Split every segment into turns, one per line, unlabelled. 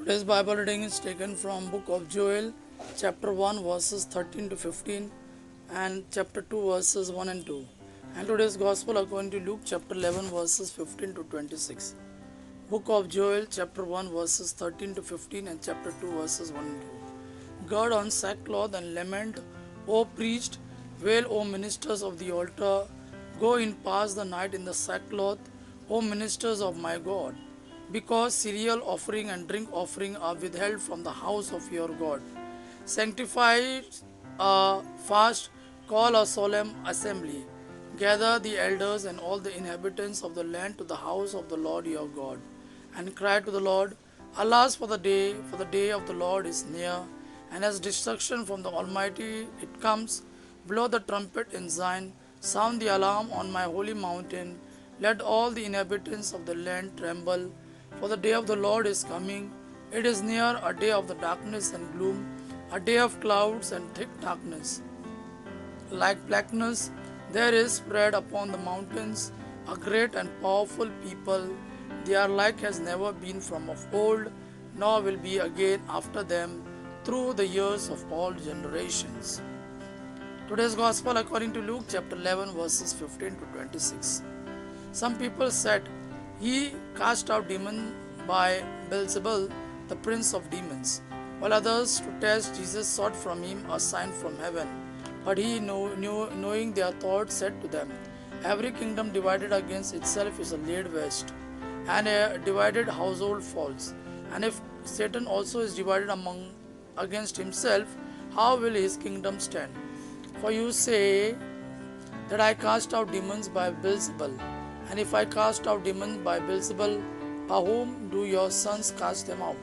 Today's Bible reading is taken from Book of Joel, chapter 1, verses 13 to 15, and chapter 2, verses 1 and 2. And today's Gospel according to Luke, chapter 11, verses 15 to 26. Book of Joel, chapter 1, verses 13 to 15, and chapter 2, verses 1 and 2. Gird on sackcloth and lament, O priest, wail, O ministers of the altar, go in pass the night in the sackcloth, O ministers of my God, because cereal offering and drink offering are withheld from the house of your God. Sanctify a fast, call a solemn assembly. Gather the elders and all the inhabitants of the land to the house of the Lord your God, and cry to the Lord, Alas for the day of the Lord is near, and as destruction from the Almighty it comes. Blow the trumpet in Zion, sound the alarm on my holy mountain. Let all the inhabitants of the land tremble, for the day of the Lord is coming. It is near, a day of the darkness and gloom, a day of clouds and thick darkness. Like blackness, there is spread upon the mountains a great and powerful people. Their like has never been from of old, nor will be again after them through the years of all generations. Today's Gospel according to Luke chapter 11, verses 15 to 26. Some people said, He cast out demons by Beelzebul, the prince of demons, while others, to test Jesus, sought from him a sign from heaven. But he, knowing their thoughts, said to them, Every kingdom divided against itself is laid waste, and a divided household falls. And if Satan also is divided against himself, how will his kingdom stand? For you say that I cast out demons by Beelzebul. And if I cast out demons by Beelzebul, by whom do your sons cast them out?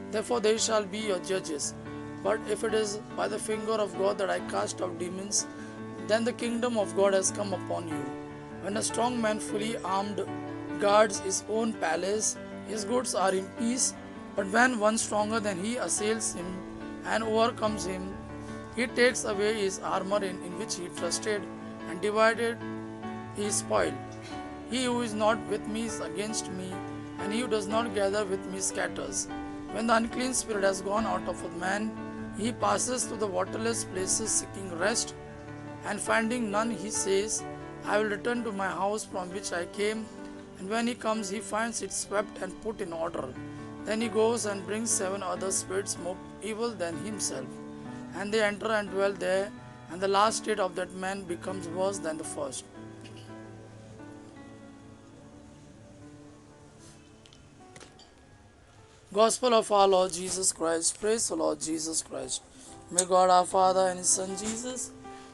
Therefore they shall be your judges. But if it is by the finger of God that I cast out demons, then the kingdom of God has come upon you. When a strong man fully armed guards his own palace, his goods are in peace. But when one stronger than he assails him and overcomes him, he takes away his armor in which he trusted and divided his spoil. He who is not with me is against me, and he who does not gather with me scatters. When the unclean spirit has gone out of a man, he passes through the waterless places seeking rest, and finding none, he says, I will return to my house from which I came. And when he comes, he finds it swept and put in order. Then he goes and brings 7 other spirits more evil than himself, and they enter and dwell there, and the last state of that man becomes worse than the first. Gospel of our Lord Jesus Christ. Praise the Lord Jesus Christ. May God our Father and His Son Jesus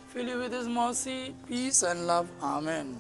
fill you with His mercy, peace and love. Amen.